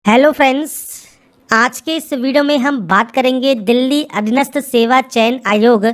Hello friends, आज के इस वीडियो में हम बात करेंगे दिल्ली अधीनस्थ सेवा चयन आयोग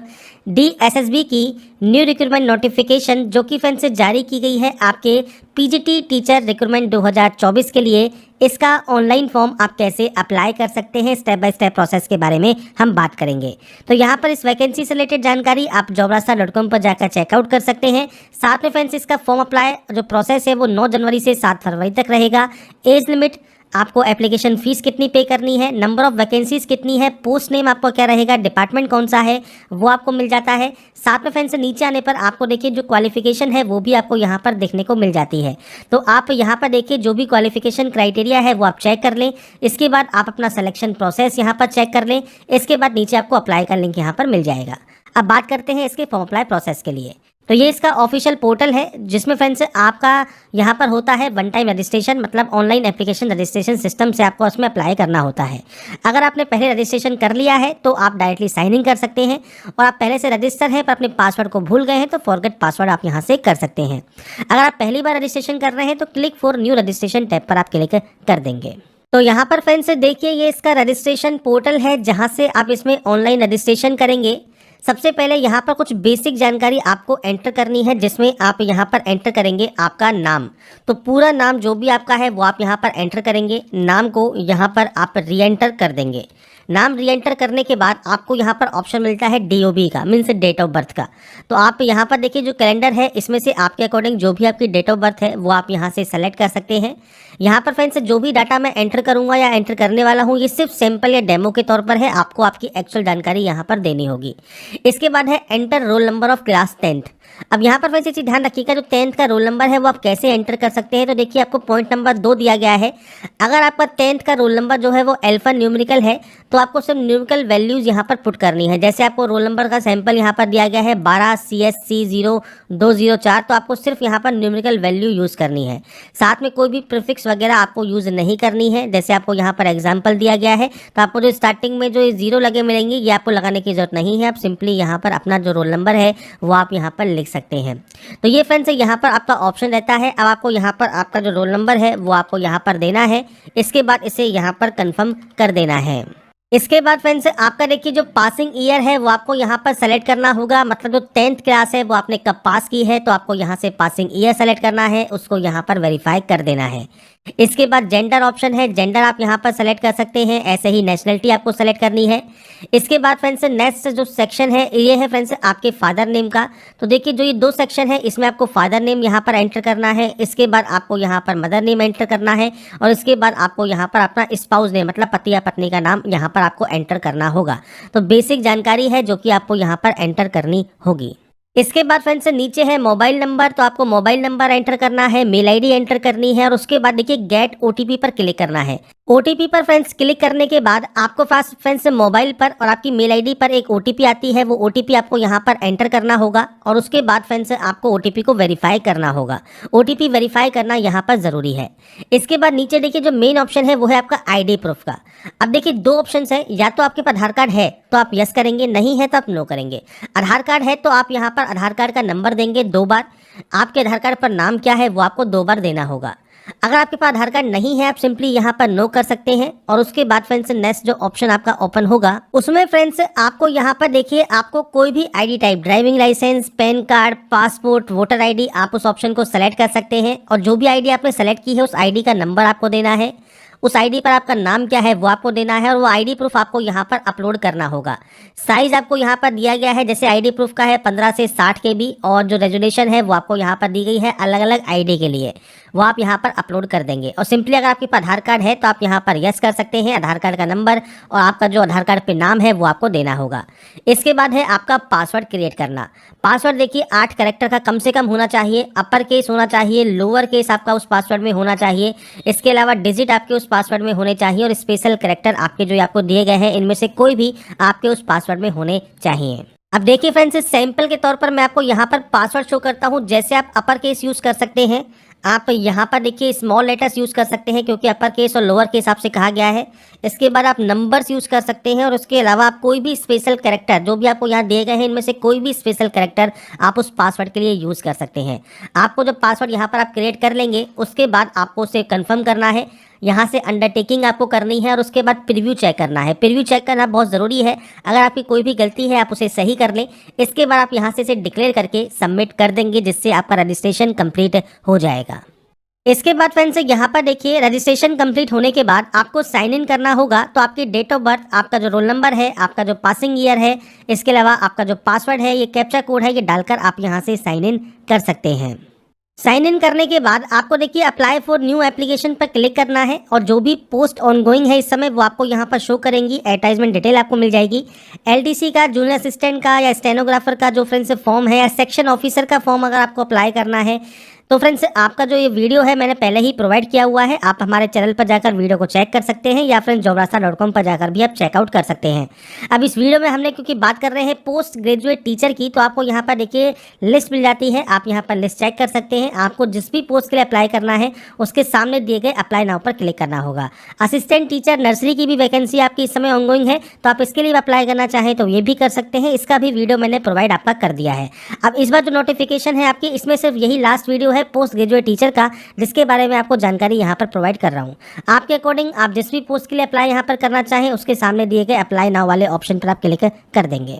DSSB की न्यू रिक्रूटमेंट नोटिफिकेशन जो कि फ्रेंड्स जारी की गई है आपके पीजीटी टीचर रिक्रूटमेंट 2024 के लिए। इसका ऑनलाइन फॉर्म आप कैसे अप्लाई कर सकते हैं, स्टेप बाय स्टेप प्रोसेस के बारे में हम बात करेंगे। तो यहाँ पर इस वैकेंसी से रिलेटेड जानकारी आप jobrasta.com पर जाकर चेकआउट कर सकते हैं। साथ में फ्रेंड्स इसका फॉर्म अप्लाई जो प्रोसेस है वो 9 जनवरी से 7 फरवरी तक रहेगा। एज लिमिट, आपको एप्लीकेशन फीस कितनी पे करनी है, नंबर ऑफ वैकेंसीज कितनी है, पोस्ट नेम आपको क्या रहेगा, डिपार्टमेंट कौन सा है वो आपको मिल जाता है। साथ में फ्रेंड्स नीचे आने पर आपको देखिए जो क्वालिफिकेशन है वो भी आपको यहाँ पर देखने को मिल जाती है। तो आप यहाँ पर देखिए जो भी क्वालिफिकेशन क्राइटेरिया है वो आप चेक कर लें। इसके बाद आप अपना सिलेक्शन प्रोसेस यहाँ पर चेक कर लें। इसके बाद नीचे आपको अप्लाई का लिंक यहाँ पर मिल जाएगा। अब बात करते हैं इसके फॉर्म अप्लाई प्रोसेस के लिए। तो ये इसका ऑफिशियल पोर्टल है जिसमें फ्रेंड्स आपका यहाँ पर होता है वन टाइम रजिस्ट्रेशन, मतलब ऑनलाइन एप्लीकेशन रजिस्ट्रेशन सिस्टम से आपको उसमें अप्लाई करना होता है। अगर आपने पहले रजिस्ट्रेशन कर लिया है तो आप डायरेक्टली साइन इन कर सकते हैं, और आप पहले से रजिस्टर हैं पर अपने पासवर्ड को भूल गए हैं तो फॉरगेट पासवर्ड आप यहाँ से कर सकते हैं। अगर आप पहली बार रजिस्ट्रेशन कर रहे हैं तो click for new registration tab पर आप क्लिक कर देंगे। तो यहाँ पर फ्रेंड्स देखिए ये इसका रजिस्ट्रेशन पोर्टल है जहाँ से आप इसमें ऑनलाइन रजिस्ट्रेशन करेंगे। सबसे पहले यहाँ पर कुछ बेसिक जानकारी आपको एंटर करनी है, जिसमें आप यहाँ पर एंटर करेंगे आपका नाम। तो पूरा नाम जो भी आपका है वो आप यहाँ पर एंटर करेंगे। नाम को यहाँ पर आप री एंटर कर देंगे। नाम री एंटर करने के बाद आपको यहाँ पर ऑप्शन मिलता है DOB का, मीन्स डेट ऑफ बर्थ का। तो आप यहाँ पर देखिए जो कैलेंडर है इसमें से आपके अकॉर्डिंग जो भी आपकी डेट ऑफ बर्थ है वो आप यहाँ से सेलेक्ट कर सकते हैं। यहाँ पर फ्रेंड्स जो भी डाटा मैं एंटर करूँगा या एंटर करने वाला हूँ ये सिर्फ सैंपल या डेमो के तौर पर है, आपको आपकी एक्चुअल जानकारी यहाँ पर देनी होगी। इसके बाद है enter roll number of class 10th। अब यहाँ पर वैसे चीज ध्यान रखिएगा जो 10th का रोल नंबर है वो आप कैसे एंटर कर सकते हैं। तो देखिए आपको पॉइंट नंबर 2 दिया गया है। अगर आपका 10th का रोल नंबर जो है वो अल्फा न्यूमेरिकल है तो आपको सिर्फ न्यूमेरिकल वैल्यूज यहाँ पर पुट करनी है। जैसे आपको रोल नंबर का सैंपल यहाँ पर दिया गया है 12 CSC 0204, तो आपको सिर्फ यहाँ पर न्यूमेरिकल वैल्यू यूज़ करनी है। साथ में कोई भी प्रीफिक्स वगैरह आपको यूज़ नहीं करनी है। जैसे आपको यहाँ पर एग्जाम्पल दिया गया है तो आपको जो स्टार्टिंग में जो 0 लगे मिलेंगे ये आपको लगाने की जरूरत नहीं है। आप सिंपली यहाँ पर अपना जो रोल नंबर है वो आप यहाँ पर लिख सकते हैं। तो ये फ्रेंड्स यहाँ पर आपका ऑप्शन रहता है। अब आपको यहाँ पर आपका जो रोल नंबर है वो आपको यहाँ पर देना है। इसके बाद इसे यहाँ पर कंफर्म कर देना है। इसके बाद फ्रेंड्स आपका देखिए जो पासिंग ईयर है वो आपको यहाँ पर सेलेक्ट करना होगा, मतलब जो 10th क्लास है वो आपने कब पास की है तो आपको यहाँ से पासिंग ईयर सेलेक्ट करना है, उसको यहाँ पर वेरीफाई कर देना है। इसके बाद जेंडर ऑप्शन है, जेंडर आप यहाँ पर सेलेक्ट कर सकते हैं। ऐसे ही नेशनलिटी आपको सेलेक्ट करनी है। इसके बाद फ्रेंड्स नेक्स्ट जो सेक्शन है ये है फ्रेंड्स आपके फादर नेम का। तो देखिए जो ये 2 सेक्शन है इसमें आपको फादर नेम यहाँ पर एंटर करना है। इसके बाद आपको यहाँ पर मदर नेम एंटर करना है, और इसके बाद आपको यहाँ पर अपना स्पाउस नेम, मतलब पति या पत्नी का नाम यहाँ पर आपको एंटर करना होगा। तो बेसिक जानकारी है जो कि आपको यहाँ पर एंटर करनी होगी। इसके बाद फ्रेंड्स नीचे है मोबाइल नंबर, तो आपको मोबाइल नंबर एंटर करना है, मेल आईडी एंटर करनी है, और उसके बाद देखिए गेट OTP पर क्लिक करना है। OTP पर फ्रेंड्स क्लिक करने के बाद आपको पास फ्रेंड्स मोबाइल पर और आपकी मेल आईडी पर एक OTP आती है। वो OTP आपको यहाँ पर एंटर करना होगा, और उसके बाद फ्रेंड्स आपको OTP को वेरीफाई करना होगा। OTP वेरीफाई करना यहाँ पर ज़रूरी है। इसके बाद नीचे देखिए जो मेन ऑप्शन है वो है आपका ID प्रूफ का। अब देखिए 2 ऑप्शन है, या तो आपके पास आधार कार्ड है तो आप यस करेंगे, नहीं है तो आप नो करेंगे। आधार कार्ड है तो आप यहाँ पर आधार कार्ड का नंबर देंगे 2 बार। आपके आधार कार्ड पर नाम क्या है वो आपको 2 बार देना होगा। अगर आपके पास आधार कार्ड नहीं है आप सिंपली यहाँ पर नो कर सकते हैं। और उसके बाद फ्रेंड्स नेक्स्ट जो ऑप्शन आपका ओपन होगा उसमें फ्रेंड्स आपको यहाँ पर देखिए आपको कोई भी ID type, driving licence, PAN card, passport, voter ID, आप उस ऑप्शन को सेलेक्ट कर सकते हैं। और जो भी ID आपने सेलेक्ट की है उस ID का नंबर आपको देना है। उस ID पर आपका नाम क्या है वो आपको देना है, और वो ID प्रूफ आपको यहाँ पर अपलोड करना होगा। साइज आपको यहाँ पर दिया गया है, जैसे ID प्रूफ का है 15 से 60 KB, और जो रेजोल्यूशन है वो आपको यहाँ पर दी गई है अलग अलग ID के लिए, वो आप यहाँ पर अपलोड कर देंगे। और सिंपली अगर आपके पास आधार कार्ड है तो आप यहाँ पर यस कर सकते हैं। आधार कार्ड का नंबर और आपका जो आधार कार्ड पे नाम है वो आपको देना होगा। इसके बाद है आपका पासवर्ड क्रिएट करना। पासवर्ड देखिए 8 कैरेक्टर का कम से कम होना चाहिए, अपर केस होना चाहिए, लोअर केस आपका उस पासवर्ड में होना चाहिए। इसके अलावा डिजिट आपके उस पासवर्ड में होने चाहिए, और स्पेशल कैरेक्टर आपके जो आपको दिए गए हैं इनमें से कोई भी आपके उस पासवर्ड में होने चाहिए। अब देखिए फ्रेंड्स सैंपल के तौर पर मैं आपको यहाँ पर पासवर्ड शो करता हूँ। जैसे आप अपर केस यूज़ कर सकते हैं, आप यहाँ पर देखिए स्मॉल लेटर्स यूज़ कर सकते हैं क्योंकि अपर केस और लोअर केस आपसे कहा गया है। इसके बाद आप नंबर्स यूज़ कर सकते हैं, और उसके अलावा आप कोई भी स्पेशल कैरेक्टर जो भी आपको यहाँ दिए गए हैं इनमें से कोई भी स्पेशल कैरेक्टर आप उस पासवर्ड के लिए यूज़ कर सकते हैं। आपको जब पासवर्ड यहाँ पर आप क्रिएट कर लेंगे उसके बाद आपको उसे कन्फर्म करना है। यहाँ से अंडरटेकिंग आपको करनी है और उसके बाद प्रीव्यू चेक करना है। प्रीव्यू चेक करना बहुत ज़रूरी है। अगर आपकी कोई भी गलती है आप उसे सही कर लें। इसके बाद आप यहाँ से इसे डिक्लेयर करके सबमिट कर देंगे, जिससे आपका रजिस्ट्रेशन कंप्लीट हो जाएगा। इसके बाद फ्रेंड्स यहाँ पर देखिए, रजिस्ट्रेशन कंप्लीट होने के बाद आपको साइन इन करना होगा। तो आपकी डेट ऑफ बर्थ, आपका जो रोल नंबर है, आपका जो पासिंग ईयर है, इसके अलावा आपका जो पासवर्ड है, ये कैप्चा कोड है, ये डालकर आप यहाँ से साइन इन कर सकते हैं। साइन इन करने के बाद आपको देखिए अप्लाई फॉर न्यू एप्लीकेशन पर क्लिक करना है और जो भी पोस्ट ऑनगोइंग है इस समय वो आपको यहाँ पर शो करेंगी। एडवर्टाइजमेंट डिटेल आपको मिल जाएगी। एलडीसी का, जूनियर असिस्टेंट का या स्टेनोग्राफर का जो फ्रेंड्स फॉर्म है, या सेक्शन ऑफिसर का फॉर्म अगर आपको अप्लाई करना है तो फ्रेंड्स आपका जो ये वीडियो है मैंने पहले ही प्रोवाइड किया हुआ है। आप हमारे चैनल पर जाकर वीडियो को चेक कर सकते हैं या फ्रेंड्स jobrasta.com पर जाकर भी आप चेकआउट कर सकते हैं। अब इस वीडियो में हमने क्योंकि बात कर रहे हैं पोस्ट ग्रेजुएट टीचर की, तो आपको यहाँ पर देखिए लिस्ट मिल जाती है। आप यहाँ पर लिस्ट चेक कर सकते हैं। आपको जिस भी पोस्ट के लिए अप्लाई करना है उसके सामने दिए गए अप्लाई नाउ पर क्लिक करना होगा। असिस्टेंट टीचर नर्सरी की भी वैकेंसी आपकी इस समय ऑनगोइंग है, तो आप इसके लिए अप्लाई करना चाहें तो ये भी कर सकते हैं। इसका भी वीडियो मैंने प्रोवाइड आपका कर दिया है। अब इस बार जो नोटिफिकेशन है आपकी, इसमें सिर्फ यही लास्ट वीडियो है पोस्ट ग्रेजुएट टीचर का, जिसके बारे में आपको जानकारी यहाँ पर प्रोवाइड कर रहा हूँ। आपके अकॉर्डिंग आप जिस भी पोस्ट के लिए अप्लाई यहाँ पर करना चाहें उसके सामने दिए गए अप्लाई नाउ वाले ऑप्शन पर आप क्लिक कर देंगे।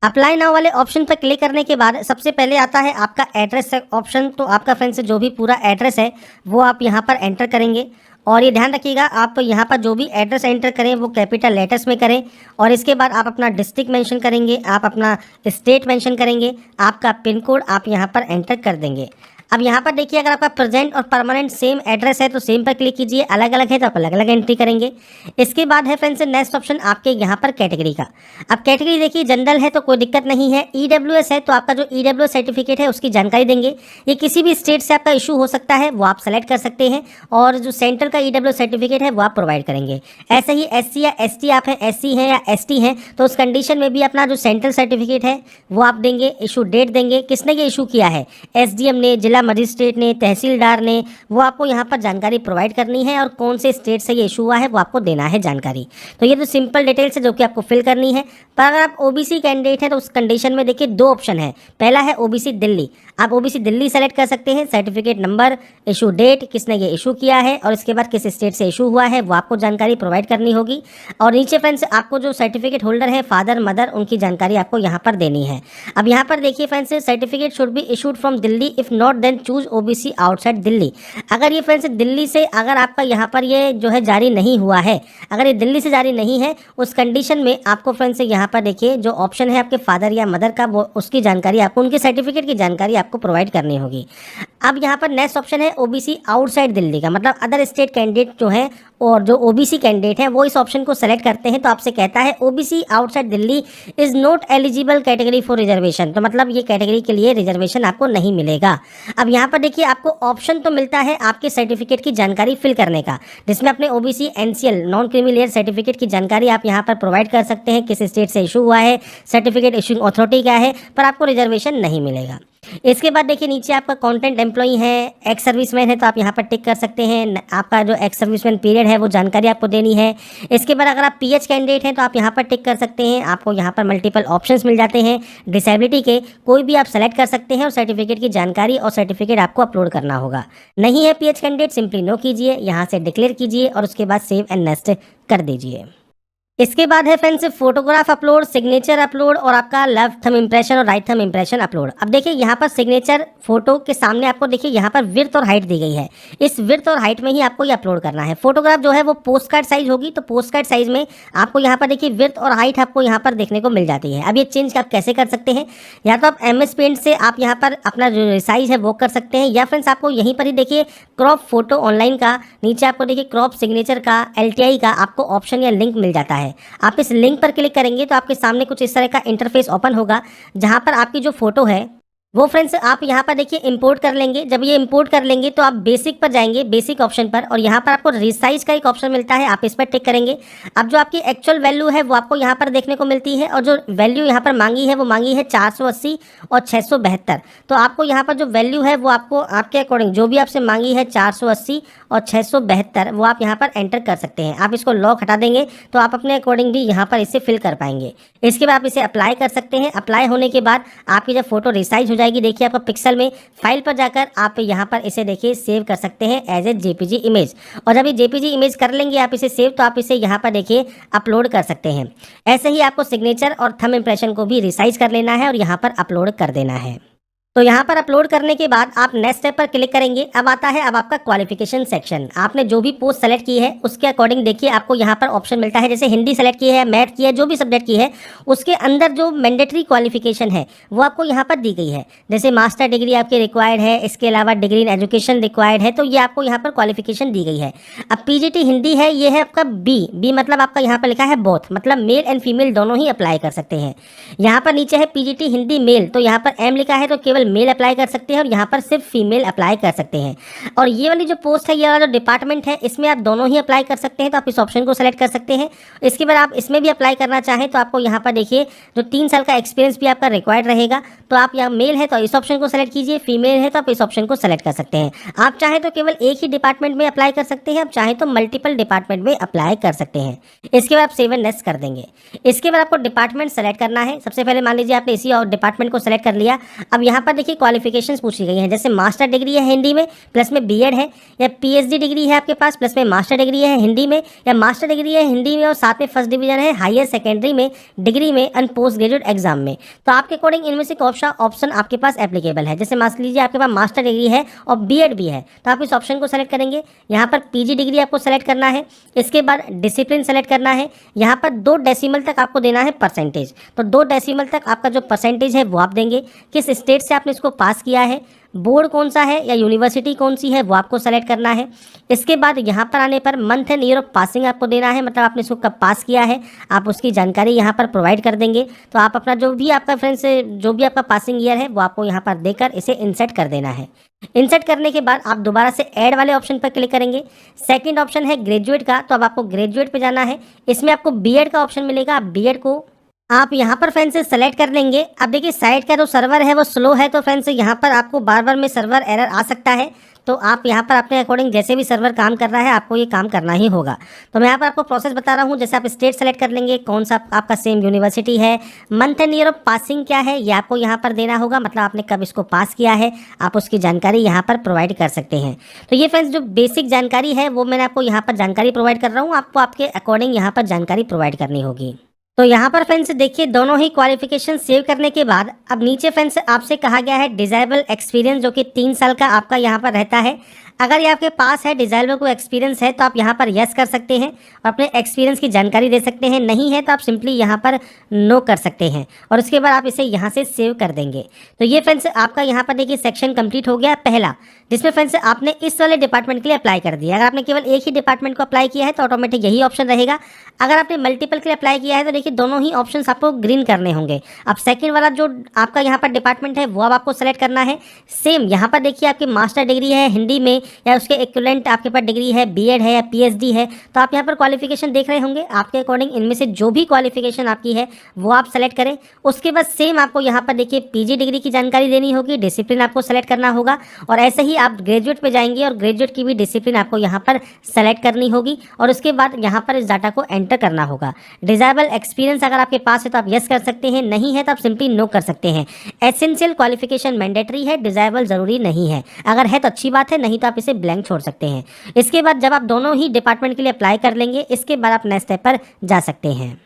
अप्लाई नाउ वाले ऑप्शन पर क्लिक करने के बाद सबसे पहले आता है आपका एड्रेस ऑप्शन। तो आपका फ्रेंड्स जो भी पूरा एड्रेस है वो आप यहाँ पर एंटर करेंगे और ये ध्यान रखिएगा आप यहाँ पर जो भी एड्रेस एंटर करें वो कैपिटल लेटर्स में करें। और इसके बाद आप अपना डिस्ट्रिक्ट मेंशन करेंगे, आप अपना स्टेट मेंशन करेंगे, आपका पिन कोड आप यहाँ पर एंटर कर देंगे। अब यहाँ पर देखिए अगर आपका प्रेजेंट और परमानेंट सेम एड्रेस है तो सेम पर क्लिक कीजिए, अलग अलग है तो आप अलग अलग एंट्री करेंगे। इसके बाद है फ्रेंड्स नेक्स्ट ऑप्शन आपके यहाँ पर कैटेगरी का। अब कैटेगरी देखिए जनरल है तो कोई दिक्कत नहीं है। ईडब्ल्यूएस है तो आपका जो ईडब्ल्यूएस सर्टिफिकेट है उसकी जानकारी देंगे। ये किसी भी स्टेट से आपका इशू हो सकता है, वो आप सेलेक्ट कर सकते हैं और जो सेंटर का ईडब्ल्यूएस सर्टिफिकेट है वो आप प्रोवाइड करेंगे। ऐसे ही एससी या एसटी आप हैं, एससी हैं या एसटी हैं तो उस कंडीशन में भी अपना जो सेंट्रल सर्टिफिकेट है वो आप देंगे। इशू डेट देंगे, किसने ये इशू किया है, एसडीएम ने, जिला मजिस्ट्रेट ने, तहसीलदार ने, वो आपको यहाँ पर जानकारी प्रोवाइड करनी है और कौन से स्टेट से ये इशू हुआ है वो आपको देना है जानकारी। तो ये तो सिंपल डिटेल्स है जो कि आपको फिल करनी है। पर अगर आप ओबीसी कैंडिडेट हैं तो उस कंडीशन में देखिए दो ऑप्शन है। पहला है ओबीसी दिल्ली, आप ओबीसी दिल्ली सेलेक्ट कर सकते हैं। सर्टिफिकेट नंबर, इशू डेट, किसने ये इशू किया है और इसके बाद किस स्टेट से इशू हुआ है वो आपको जानकारी प्रोवाइड करनी होगी। और नीचे फ्रेंड्स आपको जो सर्टिफिकेट होल्डर है, फादर मदर, उनकी जानकारी आपको यहाँ पर देनी है। अब यहाँ पर देखिए friends certificate should be issued from Delhi, if not then choose OBC outside Delhi. अगर ये फ्रेंड्स दिल्ली से अगर आपका यहाँ पर ये जो है जारी नहीं हुआ है, अगर ये दिल्ली से जारी नहीं है उस कंडीशन में आपको फ्रेंड्स यहाँ पर देखिए जो ऑप्शन है आपके फादर या मदर का, वो उसकी जानकारी आपको, उनके सर्टिफिकेट की जानकारी आपको प्रोवाइड करनी होगी। अब यहाँ पर नेक्स्ट ऑप्शन है ओबीसी आउटसाइड दिल्ली का, मतलब अदर स्टेट कैंडिडेट जो है और जो ओबीसी कैंडिडेट है वो इस ऑप्शन को सेलेक्ट करते हैं तो आपसे कहता है OBC outside Delhi is not eligible category for reservation. तो मतलब ये कैटेगरी के लिए रिजर्वेशन आपको नहीं मिलेगा। अब यहाँ पर देखिए आपको ऑप्शन तो मिलता है आपके सर्टिफिकेट की जानकारी फिल करने का, जिसमें अपने OBC NCL non creamy certificate की जानकारी आप यहाँ पर प्रोवाइड कर सकते हैं, किस स्टेट से इशू हुआ है, सर्टिफिकेट इशूइंग अथॉरिटी क्या है, पर आपको रिजर्वेशन नहीं मिलेगा। इसके बाद देखिए नीचे आपका कंटेंट एम्प्लॉई है, एक्स सर्विसमैन है तो आप यहाँ पर टिक कर सकते हैं। आपका जो एक्स सर्विसमैन पीरियड है वो जानकारी आपको देनी है। इसके बाद अगर आप पीएच कैंडिडेट हैं तो आप यहाँ पर टिक कर सकते हैं। आपको यहाँ पर मल्टीपल ऑप्शंस मिल जाते हैं डिसेबिलिटी के, कोई भी आप सेलेक्ट कर सकते हैं और सर्टिफिकेट की जानकारी और सर्टिफिकेट आपको अपलोड करना होगा। नहीं है पीएच कैंडिडेट, सिंपली नो कीजिए, यहाँ से डिक्लेयर कीजिए और उसके बाद सेव एंड नेक्स्ट कर दीजिए। इसके बाद है friends photograph upload, signature upload और आपका लेफ्ट थंब इंप्रेशन और राइट थंब इंप्रेशन अपलोड। अब देखिए यहाँ पर सिग्नेचर फोटो के सामने आपको देखिए यहाँ पर विड्थ और हाइट दी गई है। इस विड्थ और हाइट में ही आपको ये अपलोड करना है। फोटोग्राफ जो है वो पोस्ट कार्ड साइज होगी, तो पोस्ट कार्ड साइज में आपको यहाँ पर देखिए विड्थ और हाइट आपको यहाँ पर देखने को मिल जाती है। अब ये चेंज आप कैसे कर सकते हैं, या तो आप MS पेंट से आप यहाँ पर अपना जो साइज है वो कर सकते हैं, या फ्रेंड्स आपको यहीं पर ही देखिए क्रॉप फोटो ऑनलाइन का नीचे आपको देखिए क्रॉप सिग्नेचर का LTI का आपको ऑप्शन या लिंक मिल जाता है। आप इस लिंक पर क्लिक करेंगे तो आपके सामने कुछ इस तरह का इंटरफेस ओपन होगा, जहां पर आपकी जो फोटो है वो फ्रेंड्स आप यहाँ पर देखिए इंपोर्ट कर लेंगे। जब ये इंपोर्ट कर लेंगे तो आप बेसिक पर जाएंगे, बेसिक ऑप्शन पर, और यहाँ पर आपको रिसाइज का एक ऑप्शन मिलता है, आप इस पर टिक करेंगे। अब जो आपकी एक्चुअल वैल्यू है वो आपको यहाँ पर देखने को मिलती है, और जो वैल्यू यहाँ पर मांगी है वो मांगी है 480 और 672। तो आपको यहाँ पर जो वैल्यू है वो आपको आपके अकॉर्डिंग जो भी आपसे मांगी है 480 और 672 वो आप यहाँ पर एंटर कर सकते हैं। आप इसको लॉक हटा देंगे तो आप अपने अकॉर्डिंग भी यहाँ पर इसे फिल कर पाएंगे। इसके बाद आप इसे अप्लाई कर सकते हैं। अप्लाई होने के बाद आपकी जब फोटो रिसाइज हो जाएगी। देखिए आपका पिक्सल में फाइल पर जाकर आप यहाँ पर इसे देखिए सेव कर सकते हैं एज ए जेपीजी इमेज। और जब ये जेपीजी इमेज कर लेंगे आप इसे सेव, तो आप इसे यहाँ पर देखिए अपलोड कर सकते हैं। ऐसे ही आपको सिग्नेचर और थंब इंप्रेशन को भी रिसाइज कर लेना है और यहाँ पर अपलोड कर देना है। तो यहाँ पर अपलोड करने के बाद आप नेक्स्ट स्टेप पर क्लिक करेंगे। अब आता है अब आपका क्वालिफिकेशन सेक्शन। आपने जो भी पोस्ट सेलेक्ट की है उसके अकॉर्डिंग देखिए आपको यहाँ पर ऑप्शन मिलता है। जैसे हिंदी सेलेक्ट की है, मैथ की है, जो भी सब्जेक्ट की है उसके अंदर जो मैंडेटरी क्वालिफिकेशन है वो आपको यहाँ पर दी गई है। जैसे मास्टर डिग्री आपकी रिक्वायर्ड है, इसके अलावा डिग्री इन एजुकेशन रिक्वायर्ड है, तो ये आपको यहाँ पर क्वालिफिकेशन दी गई है। अब पीजीटी हिंदी है, ये है आपका बी मतलब आपका यहाँ पर लिखा है बोथ, मतलब मेल एंड फीमेल दोनों ही अप्लाई कर सकते हैं। यहाँ पर नीचे है पीजीटी हिंदी मेल, तो यहाँ पर एम लिखा है तो केवल मेल अप्लाई कर सकते हैं और यहाँ पर सिर्फ फीमेल अप्लाई कर सकते हैं। और ये वाली जो पोस्ट है, ये वाला जो डिपार्टमेंट है, इसमें आप दोनों ही अप्लाई कर सकते हैं, तो आप इस ऑप्शन को सेलेक्ट कर सकते हैं। इसके बाद आप इसमें भी अप्लाई करना चाहें तो आपको यहाँ पर देखिए जो 3 साल का एक्सपीरियंस भी आपका रिक्वायर्ड रहेगा। तो आप यहाँ मेल है तो इस ऑप्शन को सेलेक्ट कीजिए, फीमेल है तो आप इस ऑप्शन को सेलेक्ट कर सकते हैं। आप चाहें तो केवल एक ही डिपार्टमेंट में अप्लाई कर सकते हैं, आप चाहें तो मल्टीपल डिपार्टमेंट में अप्लाई कर सकते हैं। इसके बाद आप सेव एंड नेक्स्ट कर देंगे। इसके बाद आपको डिपार्टमेंट सेलेक्ट करना है। सबसे पहले मान लीजिए आपने इसी और डिपार्टमेंट को सेलेक्ट कर लिया। अब यहाँ पर देखिए क्वालिफिकेशंस पूछी गई हैं। जैसे मास्टर डिग्री है हिंदी में प्लस में बीएड है, या पीएचडी डिग्री है आपके पास प्लस में मास्टर डिग्री है हिंदी में, या मास्टर डिग्री है हिंदी में और साथ में फर्स्ट डिवीजन है हायर सेकेंडरी में, डिग्री में एंड पोस्ट ग्रेजुएट एग्जाम में। तो आपके अकॉर्डिंग इनमें से ऑप्शन आपके पास एप्लीकेबल है। जैसे मान लीजिए आपके पास मास्टर डिग्री है और बीएड भी है, तो आप इस ऑप्शन को सेलेक्ट करेंगे। यहाँ पर पीजी डिग्री आपको सेलेक्ट करना है। इसके बाद डिसिप्लिन सेलेक्ट करना है। यहाँ पर 2 डेसिमल तक आपको देना है परसेंटेज, तो 2 डेसिमल तक आपका जो परसेंटेज है वो आप देंगे। किस स्टेट से आपने इसको पास किया है, बोर्ड कौन सा है या यूनिवर्सिटी कौन सी है, वो आपको सेलेक्ट करना है। इसके बाद यहाँ पर आने per month and year of passing आपको देना है, मतलब आपने इसको कब पास किया है, आप उसकी जानकारी यहाँ पर प्रोवाइड कर देंगे। तो आप अपना जो भी आपका फ्रेंड्स जो भी आपका पासिंग ईयर है वो आपको यहाँ पर देकर इसे इंसर्ट कर देना है। इंसर्ट करने के बाद आप दोबारा से ऐड वाले ऑप्शन पर क्लिक करेंगे। सेकंड ऑप्शन है ग्रेजुएट का, तो अब आपको ग्रेजुएट पे जाना है। इसमें आपको बीएड का ऑप्शन मिलेगा, आप बीएड को आप यहाँ पर फ्रेंड्स सेलेक्ट कर लेंगे। अब देखिए साइट का जो सर्वर है वो स्लो है, तो फ्रेंड्स यहाँ पर आपको बार बार में सर्वर एरर आ सकता है। तो आप यहाँ पर अपने अकॉर्डिंग जैसे भी सर्वर काम कर रहा है आपको ये काम करना ही होगा। तो मैं यहाँ पर आपको प्रोसेस बता रहा हूँ। जैसे आप स्टेट सेलेक्ट कर लेंगे, कौन सा आपका सेम यूनिवर्सिटी है, month and year of passing क्या है ये आपको यहाँ पर देना होगा, मतलब आपने कब इसको पास किया है, आप उसकी जानकारी यहाँ पर प्रोवाइड कर सकते हैं। तो ये फ्रेंड्स जो बेसिक जानकारी है वो मैंने आपको यहाँ पर जानकारी प्रोवाइड कर रहा हूँ, आपको आपके अकॉर्डिंग यहाँ पर जानकारी प्रोवाइड करनी होगी। तो यहाँ पर फ्रेंड्स देखिए दोनों ही क्वालिफिकेशन सेव करने के बाद अब नीचे फ्रेंड्स आपसे कहा गया है डिजायरेबल एक्सपीरियंस, जो कि 3 साल का आपका यहाँ पर रहता है। अगर ये आपके पास है डिजायरेबल को एक्सपीरियंस है तो आप यहाँ पर यस कर सकते हैं और अपने एक्सपीरियंस की जानकारी दे सकते हैं। नहीं है तो आप सिंपली यहाँ पर नो कर सकते हैं और उसके बाद आप इसे यहाँ से सेव कर देंगे। तो ये फ्रेंड्स आपका यहाँ पर देखिए सेक्शन कंप्लीट हो गया पहला, जिसमें फ्रेंड्स आपने इस वाले डिपार्टमेंट के लिए अप्लाई कर दिया। अगर आपने केवल एक ही डिपार्टमेंट को अप्लाई किया है तो ऑटोमेटिक यही ऑप्शन रहेगा। अगर आपने मल्टीपल के लिए अप्लाई किया है तो देखिए दोनों ही ऑप्शंस आपको ग्रीन करने होंगे। अब सेकंड वाला जो आपका यहाँ पर डिपार्टमेंट है वो अब आपको सेलेक्ट करना है। सेम यहाँ पर देखिए आपकी मास्टर डिग्री है हिंदी में या उसके इक्विवेलेंट आपके पास डिग्री है, बीएड है या पीएचडी है, तो आप यहाँ पर क्वालिफिकेशन देख रहे होंगे। आपके अकॉर्डिंग इनमें से जो भी क्वालिफिकेशन आपकी है वो आप सेलेक्ट करें। उसके बाद सेम आपको यहाँ पर देखिए पीजी डिग्री की जानकारी देनी होगी, डिसिप्लिन आपको सेलेक्ट करना होगा और ऐसे ही आप ग्रेजुएट पे जाएंगे और ग्रेजुएट की भी डिसिप्लिन आपको यहाँ पर सेलेक्ट करनी होगी और उसके बाद यहाँ पर इस डाटा को एंटर करना होगा। डिजायरेबल एक्सपीरियंस अगर आपके पास है तो आप यस कर सकते हैं, नहीं है तो आप सिंपली नो कर सकते हैं। एसेंशियल क्वालिफिकेशन मैंडेटरी है, डिजायरेबल जरूरी नहीं है। अगर है तो अच्छी बात है, नहीं तो आप इसे ब्लैंक छोड़ सकते हैं। इसके बाद जब आप दोनों ही डिपार्टमेंट के लिए अप्लाई कर लेंगे इसके बाद आप नेक्स्ट स्टेप पर जा सकते हैं।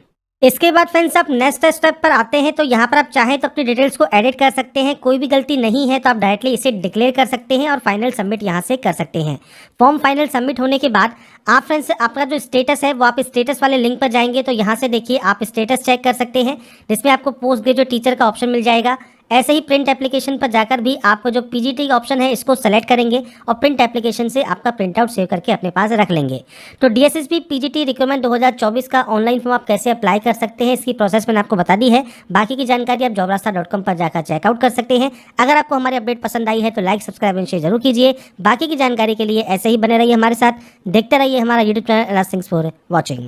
इसके बाद फ्रेंड्स आप नेक्स्ट स्टेप पर आते हैं तो यहाँ पर आप चाहें तो अपनी डिटेल्स को एडिट कर सकते हैं। कोई भी गलती नहीं है तो आप डायरेक्टली इसे डिक्लेयर कर सकते हैं और फाइनल सबमिट यहाँ से कर सकते हैं। फॉर्म फाइनल सबमिट होने के बाद आप फ्रेंड्स आपका जो स्टेटस है वो आप स्टेटस वाले लिंक पर जाएंगे तो यहाँ से देखिए आप स्टेटस चेक कर सकते हैं, जिसमें आपको पोस्ट ग्रेजुएट टीचर का ऑप्शन मिल जाएगा। ऐसे ही प्रिंट एप्लीकेशन पर जाकर भी आपको जो पीजीटी का ऑप्शन है इसको सेलेक्ट करेंगे और प्रिंट एप्लीकेशन से आपका प्रिंट आउट सेव करके अपने पास रख लेंगे। तो डीएसएसबी पीजीटी रिक्रूटमेंट 2024 का ऑनलाइन फॉर्म आप कैसे अप्लाई कर सकते हैं इसकी प्रोसेस मैंने आपको बता दी है। बाकी की जानकारी आप jobrasta.com पर जाकर चेकआउट कर सकते हैं। अगर आपको हमारी अपडेट पसंद आई है तो लाइक सब्सक्राइब एंड शेयर जरूर कीजिए। बाकी की जानकारी के लिए ऐसे ही बने रहिए हमारे साथ, देखते रहिए हमारा YouTube channel. Thanks for watching.